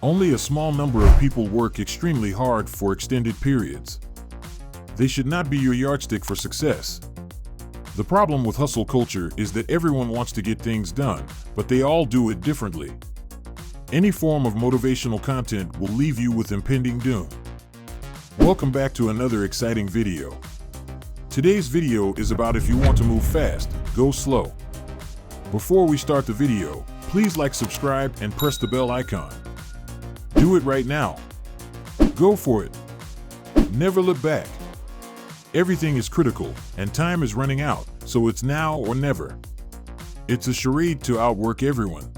Only a small number of people work extremely hard for extended periods. They should not be your yardstick for success. The problem with hustle culture is that everyone wants to get things done, but they all do it differently. Any form of motivational content will leave you with impending doom. Welcome back to another exciting video. Today's video is about if you want to move fast, go slow. Before we start the video, please like, subscribe, and press the bell icon. Do it right now. Go for it. Never look back. Everything is critical, and time is running out, so it's now or never. It's a charade to outwork everyone.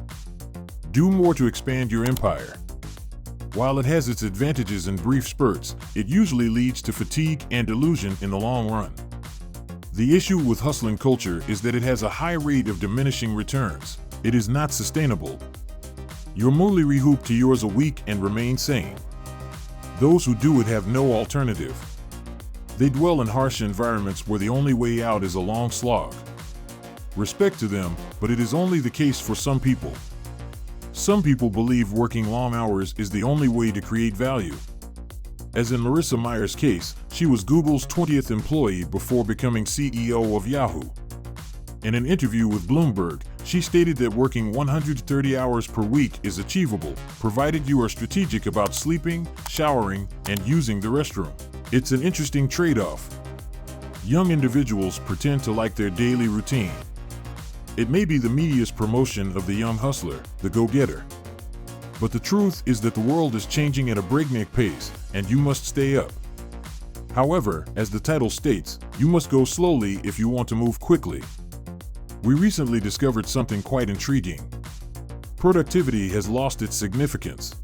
Do more to expand your empire. While it has its advantages in brief spurts, it usually leads to fatigue and delusion in the long run. The issue with hustling culture is that it has a high rate of diminishing returns. It is not sustainable. You're merely rehoop to yours a week and remain sane. Those who do it have no alternative. They dwell in harsh environments where the only way out is a long slog. Respect to them, but it is only the case for some people. Some people believe working long hours is the only way to create value. As in Marissa Mayer's case, she was Google's 20th employee before becoming CEO of Yahoo. In an interview with Bloomberg, she stated that working 130 hours per week is achievable, provided you are strategic about sleeping, showering, and using the restroom. It's an interesting trade-off. Young individuals pretend to like their daily routine. It may be the media's promotion of the young hustler, the go-getter. But the truth is that the world is changing at a breakneck pace, and you must stay up. However, as the title states, you must go slowly if you want to move quickly. We recently discovered something quite intriguing. Productivity has lost its significance.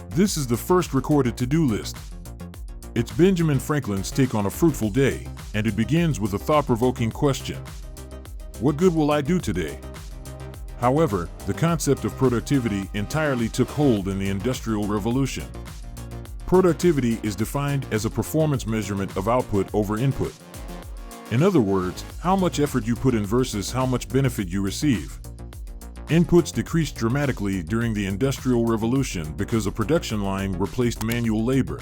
This is the first recorded to-do list. It's Benjamin Franklin's take on a fruitful day, and it begins with a thought-provoking question. What good will I do today? However, the concept of productivity entirely took hold in the Industrial Revolution. Productivity is defined as a performance measurement of output over input. In other words, how much effort you put in versus how much benefit you receive. Inputs decreased dramatically during the Industrial Revolution because a production line replaced manual labor.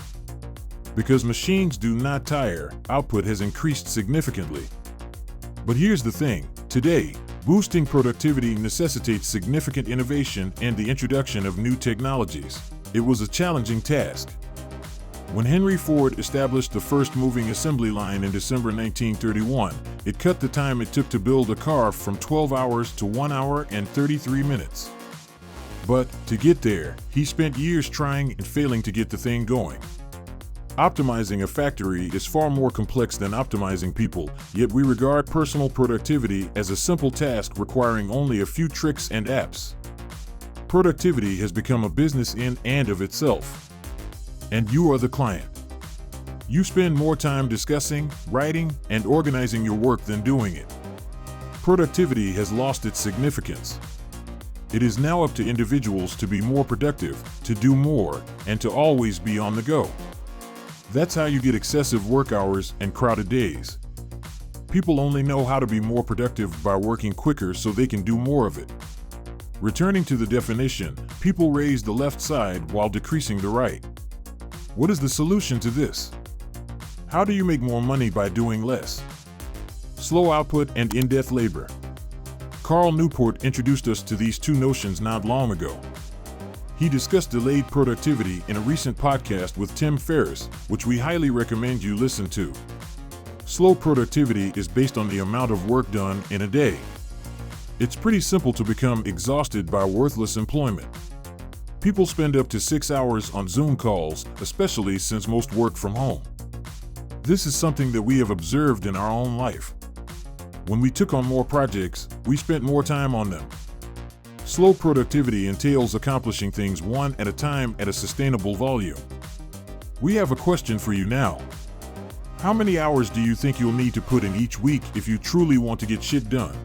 Because machines do not tire, output has increased significantly. But here's the thing, today, boosting productivity necessitates significant innovation and the introduction of new technologies. It was a challenging task. When Henry Ford established the first moving assembly line in December 1931, it cut the time it took to build a car from 12 hours to 1 hour and 33 minutes. But, to get there, he spent years trying and failing to get the thing going. Optimizing a factory is far more complex than optimizing people, yet we regard personal productivity as a simple task requiring only a few tricks and apps. Productivity has become a business in and of itself. And you are the client. You spend more time discussing, writing, and organizing your work than doing it. Productivity has lost its significance. It is now up to individuals to be more productive, to do more, and to always be on the go. That's how you get excessive work hours and crowded days. People only know how to be more productive by working quicker so they can do more of it. Returning to the definition, people raise the left side while decreasing the right. What is the solution to this? How do you make more money by doing less? Slow output and in-depth labor. Carl Newport introduced us to these two notions not long ago. He discussed delayed productivity in a recent podcast with Tim Ferriss, which we highly recommend you listen to. Slow productivity is based on the amount of work done in a day. It's pretty simple to become exhausted by worthless employment. People spend up to 6 hours on Zoom calls, especially since most work from home. This is something that we have observed in our own life. When we took on more projects, we spent more time on them. Slow productivity entails accomplishing things one at a time at a sustainable volume. We have a question for you now. How many hours do you think you'll need to put in each week if you truly want to get shit done?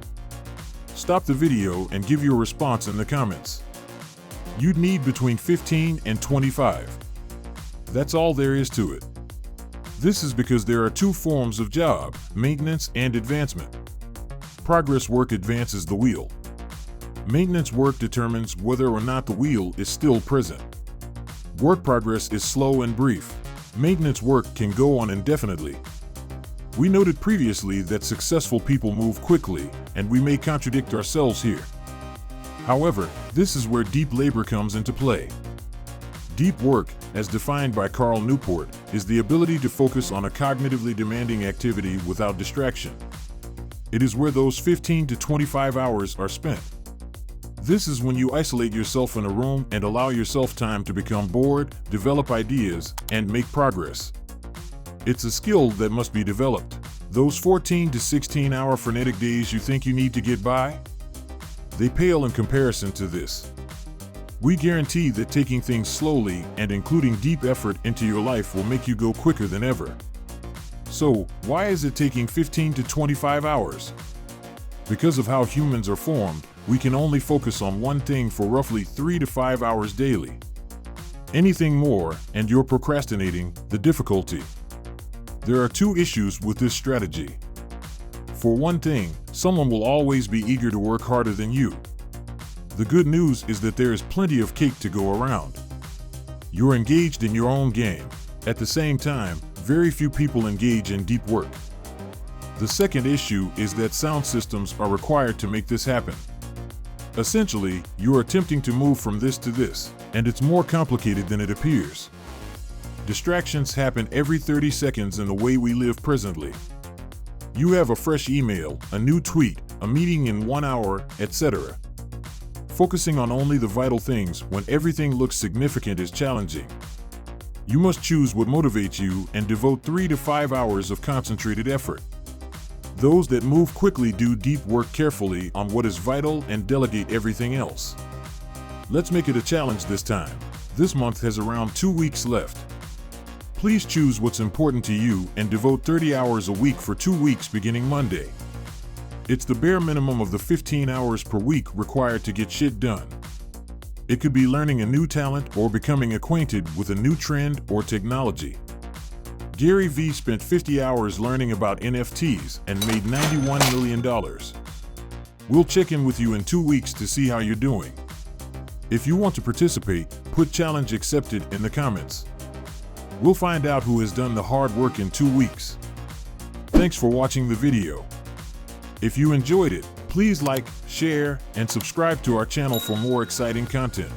Stop the video and give your response in the comments. You'd need between 15 and 25. That's all there is to it. This is because there are two forms of job, maintenance and advancement. Progress work advances the wheel. Maintenance work determines whether or not the wheel is still present. Work progress is slow and brief. Maintenance work can go on indefinitely. We noted previously that successful people move quickly, and we may contradict ourselves here. However, this is where deep labor comes into play. Deep work, as defined by Carl Newport, is the ability to focus on a cognitively demanding activity without distraction. It is where those 15 to 25 hours are spent. This is when you isolate yourself in a room and allow yourself time to become bored, develop ideas, and make progress. It's a skill that must be developed. Those 14 to 16-hour frenetic days you think you need to get by? They pale in comparison to this. We guarantee that taking things slowly and including deep effort into your life will make you go quicker than ever. So, why is it taking 15 to 25 hours? Because of how humans are formed, we can only focus on one thing for roughly 3 to 5 hours daily. Anything more, and you're procrastinating. The difficulty. There are two issues with this strategy. For one thing, someone will always be eager to work harder than you. The good news is that there is plenty of cake to go around. You're engaged in your own game. At the same time, very few people engage in deep work. The second issue is that sound systems are required to make this happen. Essentially, you are attempting to move from this to this, and it's more complicated than it appears. Distractions happen every 30 seconds in the way we live presently. You have a fresh email, a new tweet, a meeting in 1 hour, etc. Focusing on only the vital things when everything looks significant is challenging. You must choose what motivates you and devote 3 to 5 hours of concentrated effort. Those that move quickly do deep work carefully on what is vital and delegate everything else. Let's make it a challenge this time. This month has around 2 weeks left. Please choose what's important to you and devote 30 hours a week for 2 weeks beginning Monday. It's the bare minimum of the 15 hours per week required to get shit done. It could be learning a new talent or becoming acquainted with a new trend or technology. Gary Vee spent 50 hours learning about NFTs and made $91 million. We'll check in with you in 2 weeks to see how you're doing. If you want to participate, put challenge accepted in the comments. We'll find out who has done the hard work in 2 weeks. Thanks for watching the video. If you enjoyed it, please like, share, and subscribe to our channel for more exciting content.